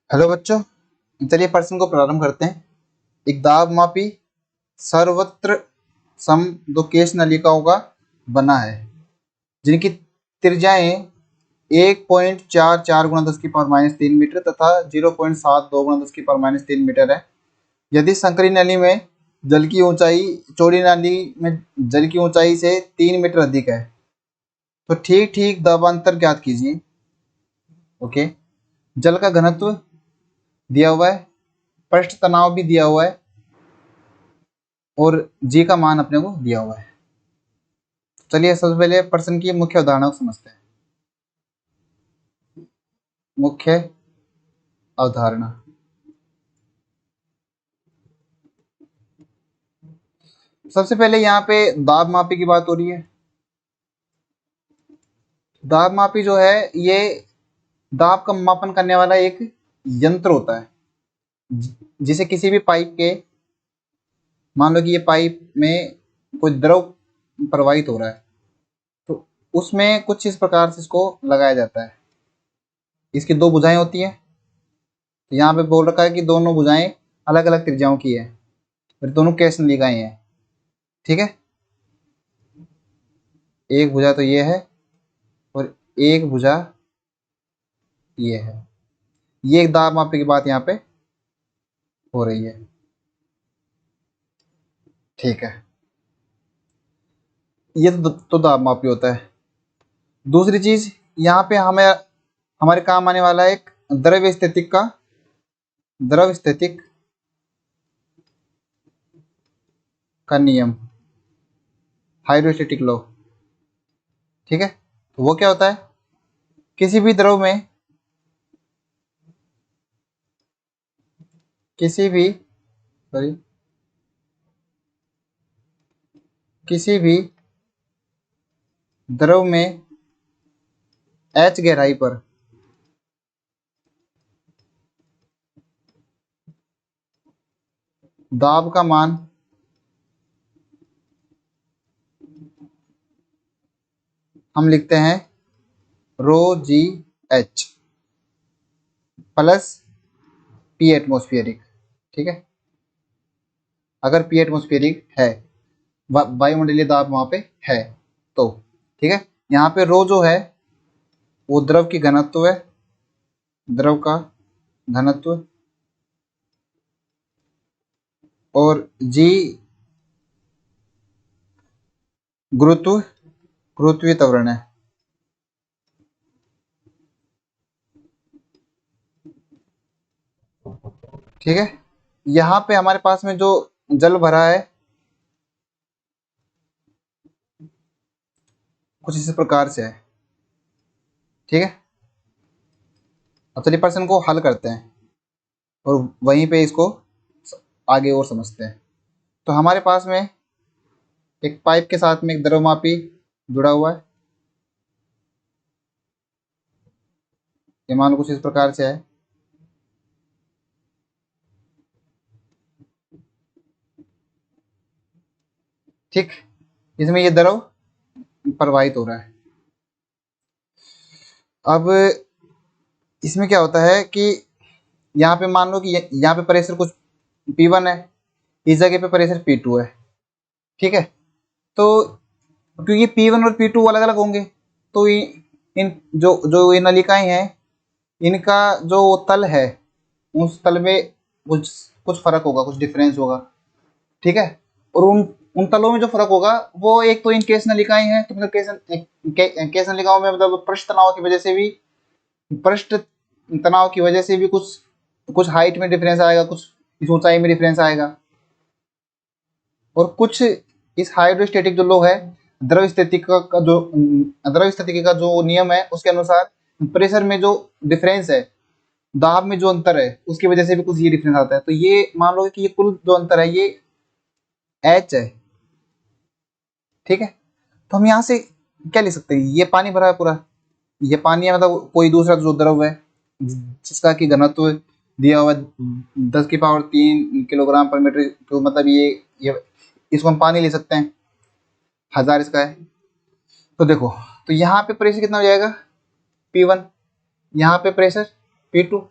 Hello बच्चों, चलिए प्रश्न को प्रारंभ करते हैं। एक दाब मापी सर्वत्र सम दो केश नलिकाओं का बना है जिनकी त्रिज्याएं 1.44 गुणा 10 की पावर माइनस 3 मीटर तथा 0.72 गुणा 10 की पावर माइनस 3 मीटर है। यदि संकरी नली में जल की ऊंचाई चौड़ी नाली में जल की ऊंचाई से 3 मीटर अधिक है तो ठीक ठीक दाबांतर ज्ञात कीजिए। ओके, जल का घनत्व दिया हुआ है, पृष्ठ तनाव भी दिया हुआ है और जी का मान अपने को दिया हुआ है। चलिए सबसे पहले प्रश्न की मुख्य अवधारणा को समझते हैं। मुख्य अवधारणा, सबसे पहले यहाँ पे दाब मापी की बात हो रही है। दाब मापी जो है ये दाब का मापन करने वाला एक यंत्र होता है जिसे किसी भी पाइप के, मान लो कि ये पाइप में कोई द्रव प्रवाहित हो रहा है तो उसमें कुछ इस प्रकार से इसको लगाया जाता है। इसकी दो भुजाएं होती हैं, तो यहाँ पे बोल रखा है कि दोनों भुजाएं अलग अलग त्रिज्याओं की है और दोनों केश नलिकाएं हैं। ठीक है, एक भुजा तो ये है और एक भुजा ये है। ये एक दाब मापी की बात यहाँ पे हो रही है। ठीक है, ये तो दाब मापी होता है। दूसरी चीज यहाँ पे हमें हमारे काम आने वाला है एक द्रव स्थितिक का नियम, हाइड्रोस्टैटिक लॉ। ठीक है, तो वो क्या होता है, किसी भी द्रव में किसी भी द्रव में h गहराई पर दाब का मान हम लिखते हैं rho G H plus P atmospheric. ठीक है, अगर पी एटमोस्फियरिक है, वायुमंडलीय दाब वहां पे है तो। ठीक है, यहाँ पे रो जो है वो द्रव की घनत्व है, द्रव का घनत्व, और जी गुरुत्वीय त्वरण है। ठीक है, यहाँ पे हमारे पास में जो जल भरा है कुछ इस प्रकार से है। ठीक है, अब चलिए प्रश्न को हल करते हैं और वहीं पे इसको आगे और समझते हैं। तो हमारे पास में एक पाइप के साथ में एक द्रवमापी जुड़ा हुआ है। ये मान लो कुछ इस प्रकार से है। ठीक, इसमें ये द्रव प्रवाहित हो रहा है। अब इसमें क्या होता है कि यहाँ पे मान लो कि यहाँ पे प्रेशर कुछ P1 है, इस जगह पे प्रेशर P2 है। ठीक है, तो क्योंकि P1 और P2 अलग अलग होंगे तो इन जो जो ये नलिकाएं हैं इनका जो तल है उस तल में कुछ कुछ फर्क होगा, कुछ डिफरेंस होगा। ठीक है, और उन उन तलों में जो फर्क होगा वो एक तो इन केस नलिकाएं हैं, तो मतलब केस नलिकाओं में मतलब पृष्ठ तनाव की वजह से भी कुछ कुछ हाइट में डिफरेंस आएगा, कुछ इस ऊंचाई में डिफरेंस आएगा, और कुछ इस हाइड्रोस्टेटिक जो लो है द्रव स्थिति का जो नियम है उसके अनुसार प्रेशर में जो डिफरेंस है, दाब में जो अंतर है उसकी वजह से भी कुछ ये डिफरेंस आता है। तो ये मान लो कि ये कुल जो अंतर है ये एच है। ठीक है, तो हम यहाँ से क्या लिख सकते हैं, ये पानी भरा है पूरा, ये पानी है मतलब कोई दूसरा जो द्रव है जिसका कि घनत्व दिया हुआ 10 की पावर 3 किलोग्राम पर मीटर, तो मतलब ये इसको हम पानी ले सकते हैं, 1000 इसका है। तो देखो, तो यहाँ पे प्रेशर कितना हो जाएगा P1, यहाँ पे प्रेशर P2।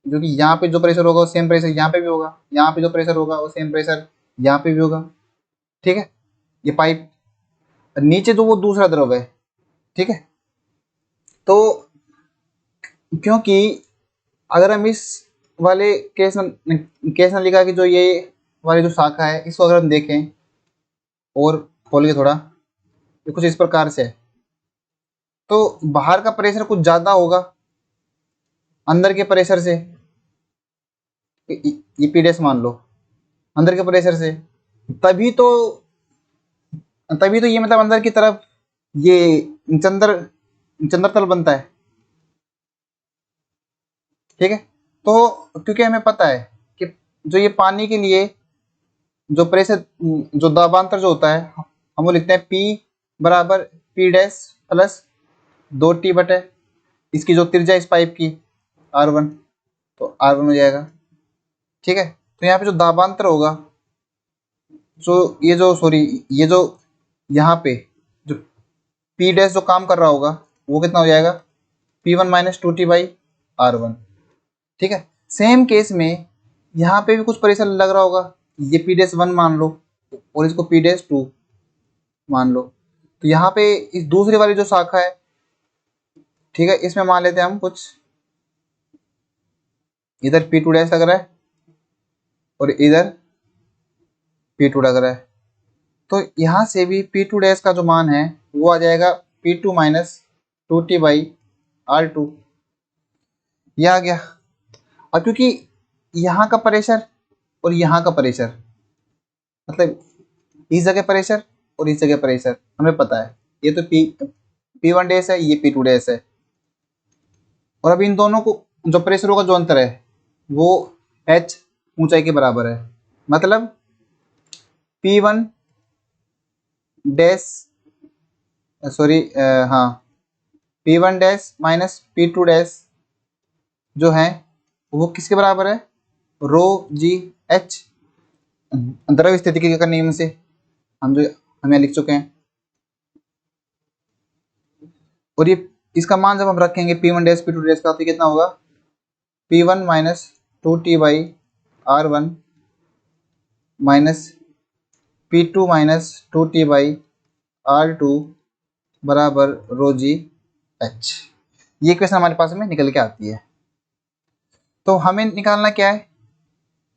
जो कि यहाँ पे जो प्रेशर होगा वो सेम प्रेशर यहाँ पे भी होगा, यहाँ पे जो प्रेशर होगा वो सेम प्रेशर यहाँ पे भी होगा। ठीक है, ये पाइप नीचे जो वो दूसरा द्रव है। ठीक है, तो क्योंकि अगर हम इस वाले केस नलिका की जो ये वाली जो शाखा है इसको अगर हम देखें और खोल के थोड़ा, ये कुछ इस प्रकार से है, तो बाहर का प्रेशर कुछ ज़्यादा होगा अंदर के प्रेशर से। ये पीडीएस मान लो अंदर के प्रेशर से, तभी तो ये मतलब अंदर की तरफ ये चंद्र चंद्र तल बनता है। ठीक है, तो क्योंकि हमें पता है कि जो ये पानी के लिए जो प्रेशर जो दाबांतर जो होता है हम वो लिखते हैं P बराबर P डैश प्लस 2T बटे इसकी जो त्रिज्या इस पाइप की R1, तो R1 हो जाएगा। ठीक है, तो यहाँ पे जो दाबांतर होगा ये जो यहाँ पे जो P डैश जो काम कर रहा होगा वो कितना हो जाएगा P1 minus 2T by R1। ठीक है, सेम केस में यहाँ पे भी कुछ प्रेशर लग रहा होगा, ये P डैश 1 मान लो और इसको P डैश 2 मान लो, तो यहाँ पे इस दूसरी वाली जो शाखा है, ठीक है, इसमें मान लेते हैं हम कुछ इधर P2 डैश लग रहा है और इधर P2 लग रहा है, तो यहाँ से भी P2 डैश का जो मान है वो आ जाएगा P2 minus 2T by R2। यह आ गया। और क्योंकि यहाँ का प्रेशर और यहाँ का प्रेशर मतलब इस जगह प्रेशर और इस जगह प्रेशर हमें पता है, ये तो P1 डैश है, ये P2 डैश है, और अब इन दोनों को जो प्रेशरों का जो अंतर है वो h ऊंचाई के बराबर है। मतलब P1 डैश हाँ P1 dash minus P2 dash जो है वो किसके बराबर है, रो जी एच द्रव स्थितिकी का नियम से हम लिख चुके हैं। और ये इसका मान जब हम रखेंगे P1 डैश P2 डैश का, तो कितना होगा P1 minus 2T by R1 minus P2 minus 2T by R2 बराबर रो जी एच। ये क्वेश्चन हमारे पास में निकल के आती है। तो हमें निकालना क्या है,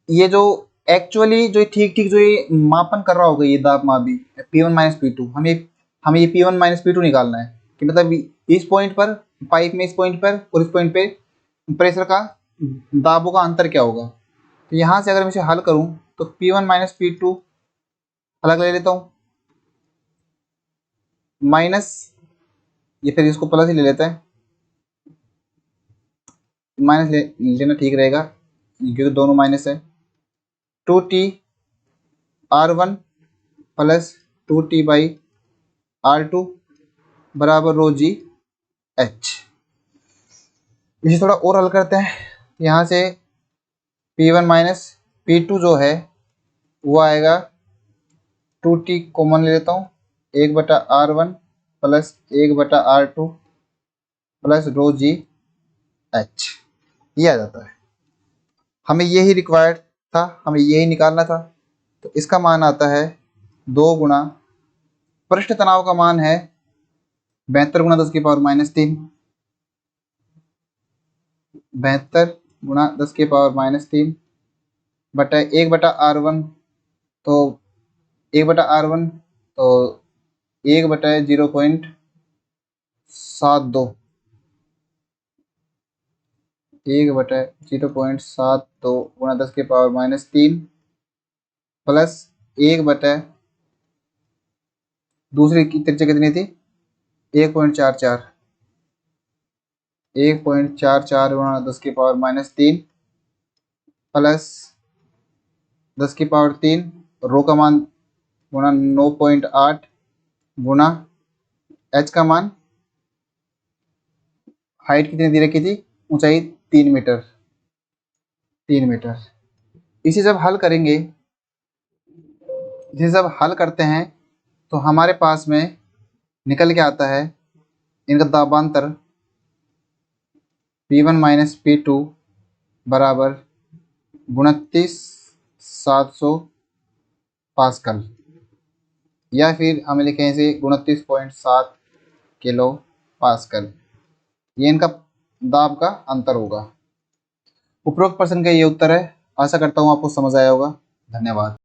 ये जो एक्चुअली जो ठीक जो ये मापन कर रहा होगा ये दाब मापी P1 माइनस P2, हमें ये P1 माइनस P2 निकालना है कि मतलब इस पॉइंट पर पाइप में इस पॉइंट पर और इस पॉइंट पे प्रेशर का दाबों का अंतर क्या होगा। तो यहाँ से अगर मैं इसे हल करूँ तो P1 माइनस P2 अलग ले लेता हूँ, माइनस ये फिर इसको प्लस ही ले लेते हैं, माइनस लेना ठीक रहेगा क्योंकि दोनों माइनस है। 2T R1 plus 2T by R2 बराबर रो जी एच। इसे थोड़ा और हल करते हैं, यहाँ से P1 माइनस P2 जो है वो आएगा 2T कॉमन ले लेता हूँ, 1/R1 प्लस 1/R2 प्लस रो जी एच, ये आ जाता है। हमें यही रिक्वायर्ड था, हमें यही निकालना था। तो इसका मान आता है 2 गुणा पृष्ठ तनाव का मान है 72 गुणा 10 की पावर माइनस 3, 72 गुणा 10 की पावर माइनस 3 बटा 1/R1, तो 1/R1 तो 1/0.72, 1/0.72 गुणा 10 की पावर माइनस 3 प्लस 1 बटा दूसरी की त्रिज्या कितनी थी 1.44, 1.44 गुणा 10 की पावर माइनस 3 प्लस 10 की पावर 3 रो का मान गुणा 9.8 गुणा एच का मान, हाइट कितनी दे रखी थी, ऊंचाई 3 मीटर, 3 मीटर। इसे जब हल करेंगे, इसे जब हल करते हैं तो हमारे पास में निकल के आता है इनका दाबांतर P1 माइनस P2 बराबर 29,700 पास्कल, या फिर हम लिखें इसे 29.7 किलो पास्कल। ये इनका दाब का अंतर होगा। उपरोक्त प्रश्न का ये उत्तर है। आशा करता हूँ आपको समझ आया होगा। धन्यवाद।